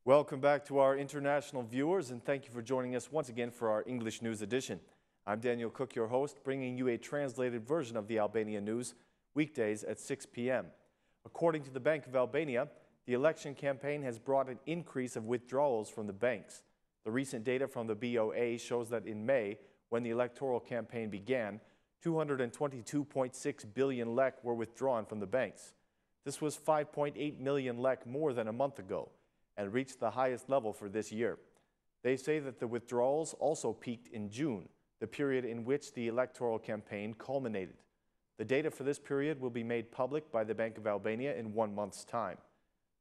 Welcome back to our international viewers, and thank you for joining us once again for our English News Edition. I'm Daniel Cook, your host, bringing you a translated version of the Albania news weekdays at 6 p.m. According to the Bank of Albania, the election campaign has brought an increase of withdrawals from the banks. The recent data from the BOA shows that in May, when the electoral campaign began, 222.6 billion lek were withdrawn from the banks. This was 5.8 million lek more than a month ago, and reached the highest level for this year. They say that the withdrawals also peaked in June, the period in which the electoral campaign culminated. The data for this period will be made public by the Bank of Albania in 1 month's time.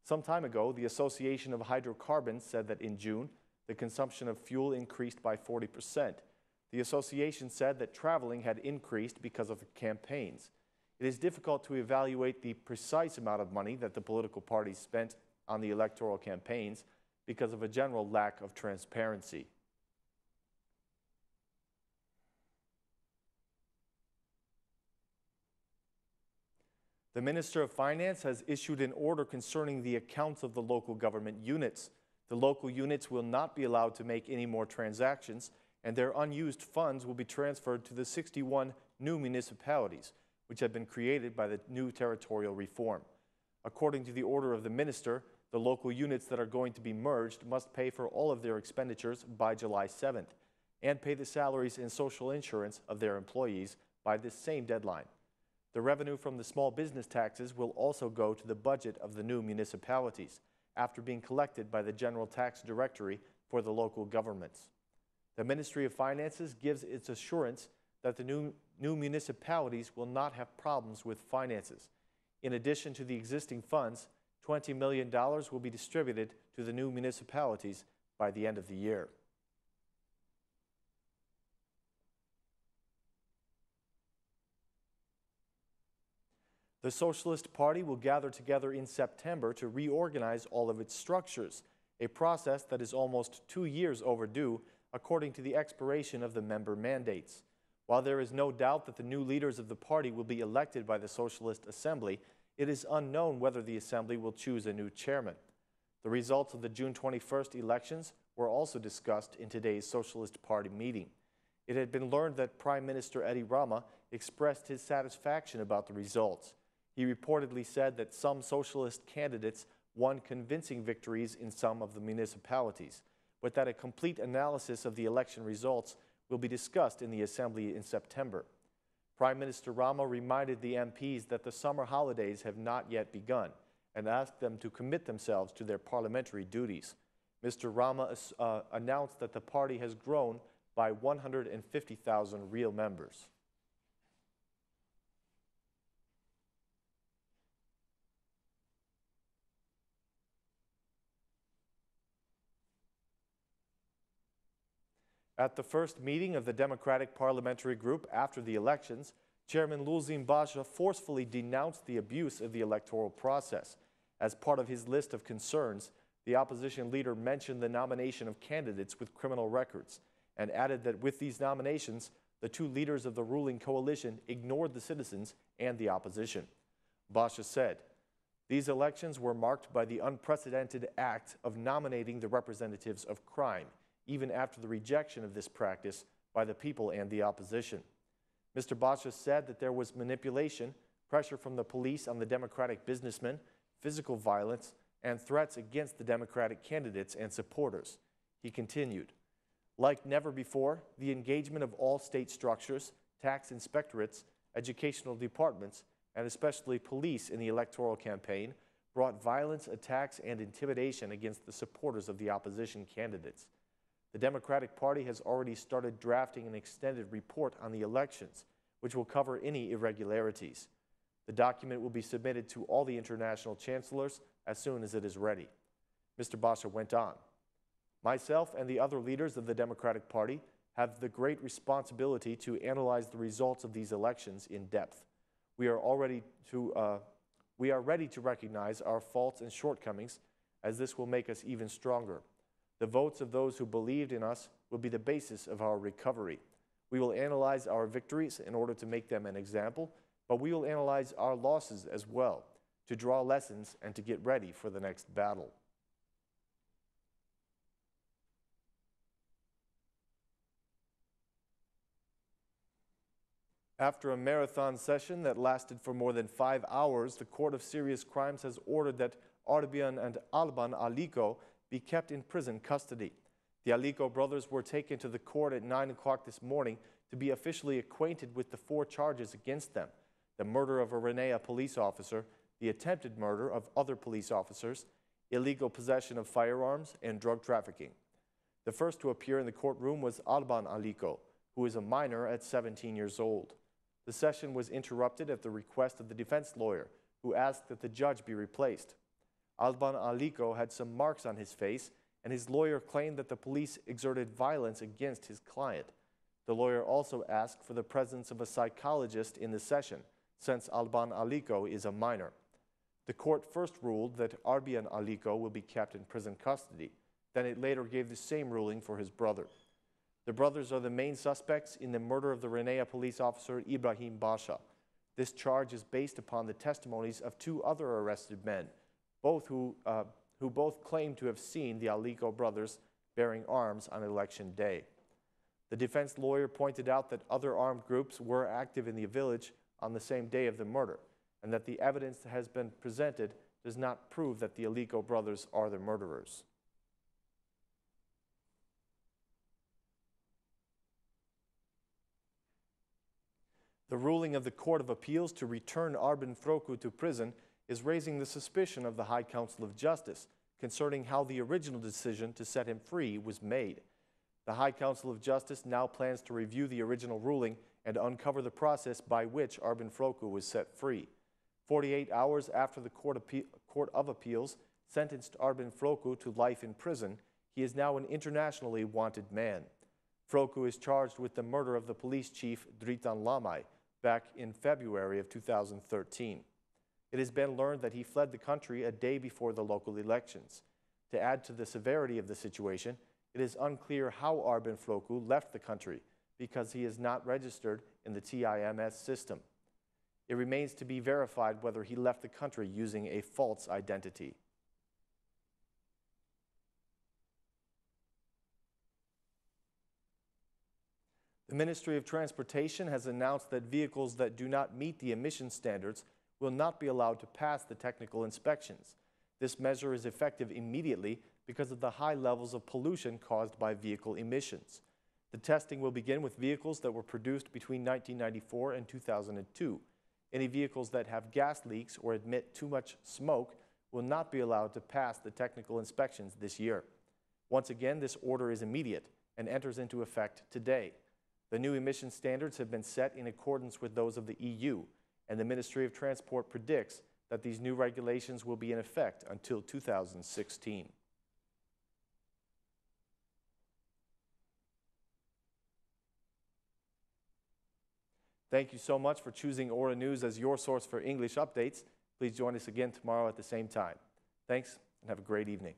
Some time ago, the Association of Hydrocarbons said that in June, the consumption of fuel increased by 40%. The association said that traveling had increased because of the campaigns. It is difficult to evaluate the precise amount of money that the political parties spent on the electoral campaigns because of a general lack of transparency. The Minister of Finance has issued an order concerning the accounts of the local government units. The local units will not be allowed to make any more transactions, and their unused funds will be transferred to the 61 new municipalities, which have been created by the new territorial reform. According to the order of the minister, the local units that are going to be merged must pay for all of their expenditures by July 7th and pay the salaries and social insurance of their employees by this same deadline. The revenue from the small business taxes will also go to the budget of the new municipalities after being collected by the General Tax Directory for the local governments. The Ministry of Finances gives its assurance that the new municipalities will not have problems with finances. In addition to the existing funds, $20 million will be distributed to the new municipalities by the end of the year. The Socialist Party will gather together in September to reorganize all of its structures, a process that is almost 2 years overdue, according to the expiration of the member mandates. While there is no doubt that the new leaders of the party will be elected by the Socialist Assembly, it is unknown whether the Assembly will choose a new chairman. The results of the June 21st elections were also discussed in today's Socialist Party meeting. It had been learned that Prime Minister Edi Rama expressed his satisfaction about the results. He reportedly said that some socialist candidates won convincing victories in some of the municipalities, but that a complete analysis of the election results will be discussed in the Assembly in September. Prime Minister Rama reminded the MPs that the summer holidays have not yet begun and asked them to commit themselves to their parliamentary duties. Mr. Rama announced that the party has grown by 150,000 real members. At the first meeting of the Democratic Parliamentary Group after the elections, Chairman Lulzim Basha forcefully denounced the abuse of the electoral process. As part of his list of concerns, the opposition leader mentioned the nomination of candidates with criminal records and added that with these nominations, the two leaders of the ruling coalition ignored the citizens and the opposition. Basha said, "These elections were marked by the unprecedented act of nominating the representatives of crime, even after the rejection of this practice by the people and the opposition." Mr. Basha said that there was manipulation, pressure from the police on the Democratic businessmen, physical violence, and threats against the Democratic candidates and supporters. He continued, "Like never before, the engagement of all state structures, tax inspectorates, educational departments, and especially police in the electoral campaign brought violence, attacks, and intimidation against the supporters of the opposition candidates. The Democratic Party has already started drafting an extended report on the elections, which will cover any irregularities. The document will be submitted to all the international chancellors as soon as it is ready." Mr. Basha went on, "Myself and the other leaders of the Democratic Party have the great responsibility to analyze the results of these elections in depth. We are ready to recognize our faults and shortcomings, as this will make us even stronger. The votes of those who believed in us will be the basis of our recovery. We will analyze our victories in order to make them an example, but we will analyze our losses as well, to draw lessons and to get ready for the next battle." After a marathon session that lasted for more than 5 hours, the Court of Serious Crimes has ordered that Arbian and Alban Aliko be kept in prison custody. The Aliko brothers were taken to the court at 9 o'clock this morning to be officially acquainted with the 4 charges against them: the murder of a Renea police officer, the attempted murder of other police officers, illegal possession of firearms, and drug trafficking. The first to appear in the courtroom was Alban Aliko, who is a minor at 17 years old. The session was interrupted at the request of the defense lawyer, who asked that the judge be replaced. Alban Aliko had some marks on his face, and his lawyer claimed that the police exerted violence against his client. The lawyer also asked for the presence of a psychologist in the session, since Alban Aliko is a minor. The court first ruled that Arbian Aliko will be kept in prison custody. Then it later gave the same ruling for his brother. The brothers are the main suspects in the murder of the Renea police officer Ibrahim Basha. This charge is based upon the testimonies of 2 other arrested men, who both claim to have seen the Aliko brothers bearing arms on election day. The defense lawyer pointed out that other armed groups were active in the village on the same day of the murder, and that the evidence that has been presented does not prove that the Aliko brothers are the murderers. The ruling of the Court of Appeals to return Arben Froku to prison is raising the suspicion of the High Council of Justice concerning how the original decision to set him free was made. The High Council of Justice now plans to review the original ruling and uncover the process by which Arben Froku was set free. 48 hours after the Court of Appeals sentenced Arben Froku to life in prison, he is now an internationally wanted man. Froku is charged with the murder of the police chief Dritan Lamai back in February of 2013. It has been learned that he fled the country a day before the local elections. To add to the severity of the situation, it is unclear how Arben Froku left the country because he is not registered in the TIMS system. It remains to be verified whether he left the country using a false identity. The Ministry of Transportation has announced that vehicles that do not meet the emission standards will not be allowed to pass the technical inspections. This measure is effective immediately because of the high levels of pollution caused by vehicle emissions. The testing will begin with vehicles that were produced between 1994 and 2002. Any vehicles that have gas leaks or emit too much smoke will not be allowed to pass the technical inspections this year. Once again, this order is immediate and enters into effect today. The new emission standards have been set in accordance with those of the EU, and the Ministry of Transport predicts that these new regulations will be in effect until 2016. Thank you so much for choosing Aura News as your source for English updates. Please join us again tomorrow at the same time. Thanks, and have a great evening.